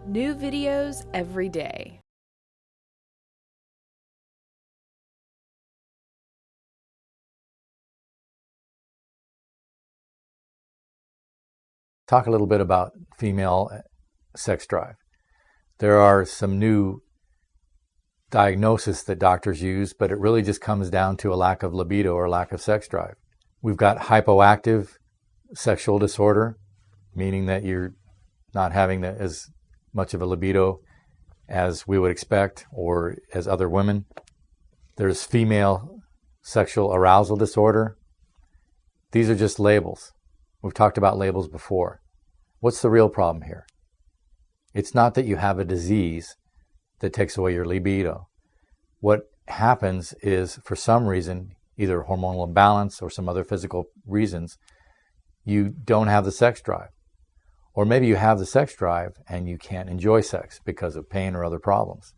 New videos every day. Talk a little bit about female sex drive. There are some new diagnoses that doctors use, but it really just comes down to a lack of libido or lack of sex drive. We've got hypoactive sexual disorder, meaning that you're not having as much of a libido as we would expect or as other women. There's female sexual arousal disorder. These are just labels. We've talked about labels before. What's the real problem here? It's not that you have a disease that takes away your libido. What happens is, for some reason, either hormonal imbalance or some other physical reasons, you don't have the sex drive. Or maybe you have the sex drive and you can't enjoy sex because of pain or other problems.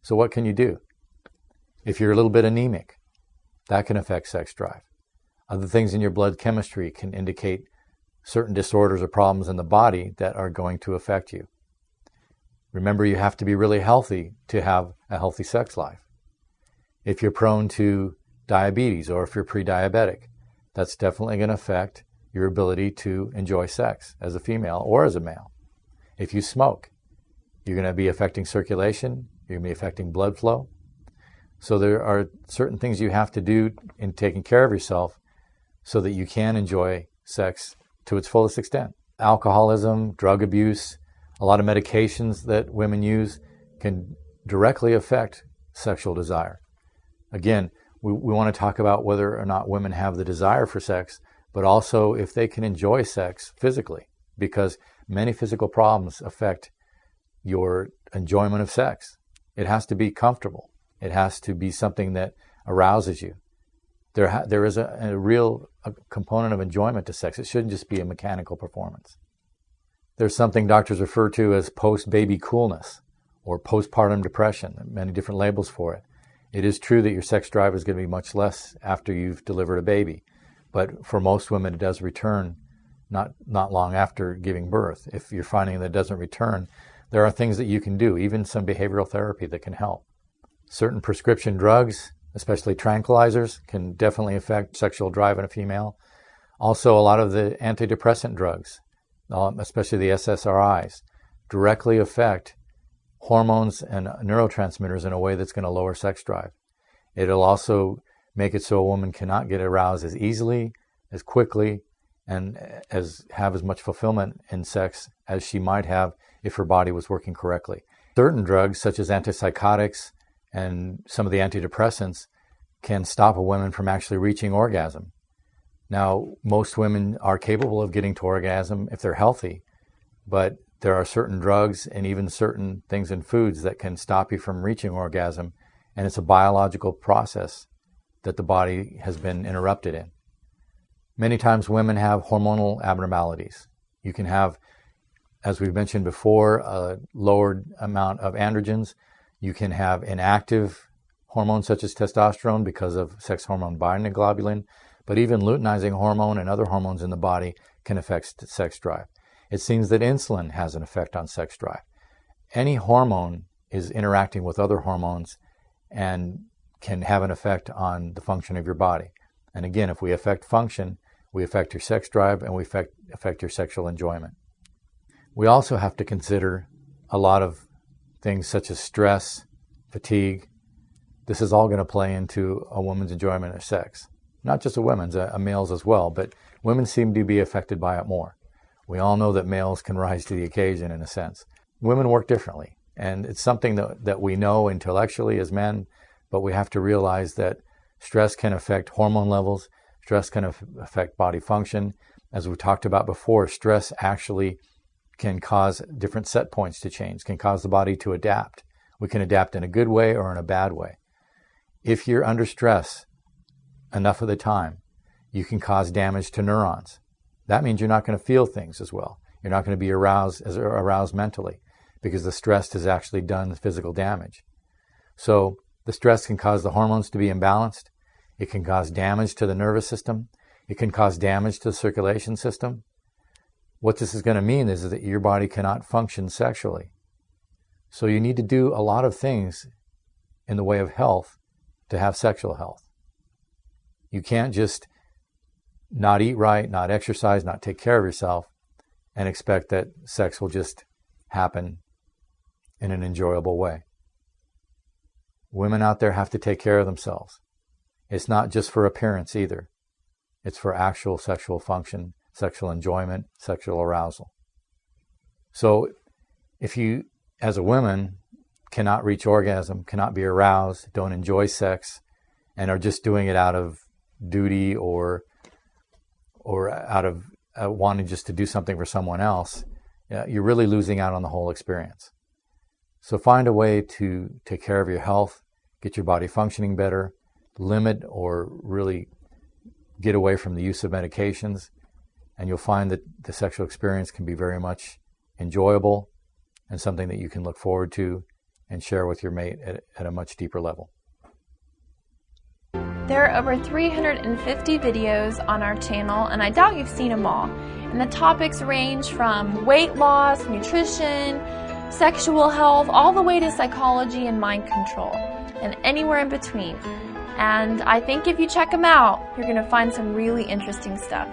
So what can you do? If you're a little bit anemic, that can affect sex drive. Other things in your blood chemistry can indicate certain disorders or problems in the body that are going to affect you. Remember, you have to be really healthy to have a healthy sex life. If you're prone to diabetes or if you're pre-diabetic, that's definitely going to affect your ability to enjoy sex as a female or as a male. If you smoke, you're going to be affecting circulation, you're going to be affecting blood flow. So there are certain things you have to do in taking care of yourself so that you can enjoy sex to its fullest extent. Alcoholism, drug abuse, a lot of medications that women use can directly affect sexual desire. Again, we want to talk about whether or not women have the desire for sex, but also if they can enjoy sex physically, because many physical problems affect your enjoyment of sex. It has to be comfortable. It has to be something that arouses you. There is a real component of enjoyment to sex. It shouldn't just be a mechanical performance. There's something doctors refer to as post-baby coolness or postpartum depression, many different labels for it. It is true that your sex drive is going to be much less after you've delivered a baby, but for most women it does return not long after giving birth. If you're finding that it doesn't return, there are things that you can do, even some behavioral therapy that can help. Certain prescription drugs, especially tranquilizers, can definitely affect sexual drive in a female. Also, a lot of the antidepressant drugs, especially the SSRIs, directly affect hormones and neurotransmitters in a way that's going to lower sex drive. It'll also make it so a woman cannot get aroused as easily, as quickly, and have as much fulfillment in sex as she might have if her body was working correctly. Certain drugs, such as antipsychotics and some of the antidepressants, can stop a woman from actually reaching orgasm. Now, most women are capable of getting to orgasm if they're healthy, but there are certain drugs and even certain things in foods that can stop you from reaching orgasm, and it's a biological process that the body has been interrupted in. Many times women have hormonal abnormalities. You can have, as we've mentioned before, a lowered amount of androgens. You can have inactive hormones such as testosterone because of sex hormone binding globulin, but even luteinizing hormone and other hormones in the body can affect sex drive. It seems that insulin has an effect on sex drive. Any hormone is interacting with other hormones and can have an effect on the function of your body. And again, if we affect function, we affect your sex drive and we affect your sexual enjoyment. We also have to consider a lot of things such as stress, fatigue. This is all going to play into a woman's enjoyment of sex. Not just a woman's, a male's as well, but women seem to be affected by it more. We all know that males can rise to the occasion in a sense. Women work differently, and it's something that we know intellectually as men, but we have to realize that stress can affect hormone levels, stress can affect body function. As we talked about before, stress actually can cause different set points to change, can cause the body to adapt. We can adapt in a good way or in a bad way. If you're under stress enough of the time, you can cause damage to neurons. That means you're not going to feel things as well. You're not going to be aroused mentally because the stress has actually done physical damage. So the stress can cause the hormones to be imbalanced. It can cause damage to the nervous system. It can cause damage to the circulation system. what this is going to mean is that your body cannot function sexually. So you need to do a lot of things in the way of health to have sexual health. You can't just not eat right, not exercise, not take care of yourself, and expect that sex will just happen in an enjoyable way. Women out there have to take care of themselves. It's not just for appearance either. It's for actual sexual function, sexual enjoyment, sexual arousal. So if you, as a woman, cannot reach orgasm, cannot be aroused, don't enjoy sex, and are just doing it out of duty or out of wanting just to do something for someone else, you're really losing out on the whole experience. So find a way to take care of your health, get your body functioning better, limit or really get away from the use of medications, and you'll find that the sexual experience can be very much enjoyable and something that you can look forward to and share with your mate at a much deeper level. There are over 350 videos on our channel, and I doubt you've seen them all. And the topics range from weight loss, nutrition, sexual health, all the way to psychology and mind control, and anywhere in between. And I think if you check them out, you're going to find some really interesting stuff.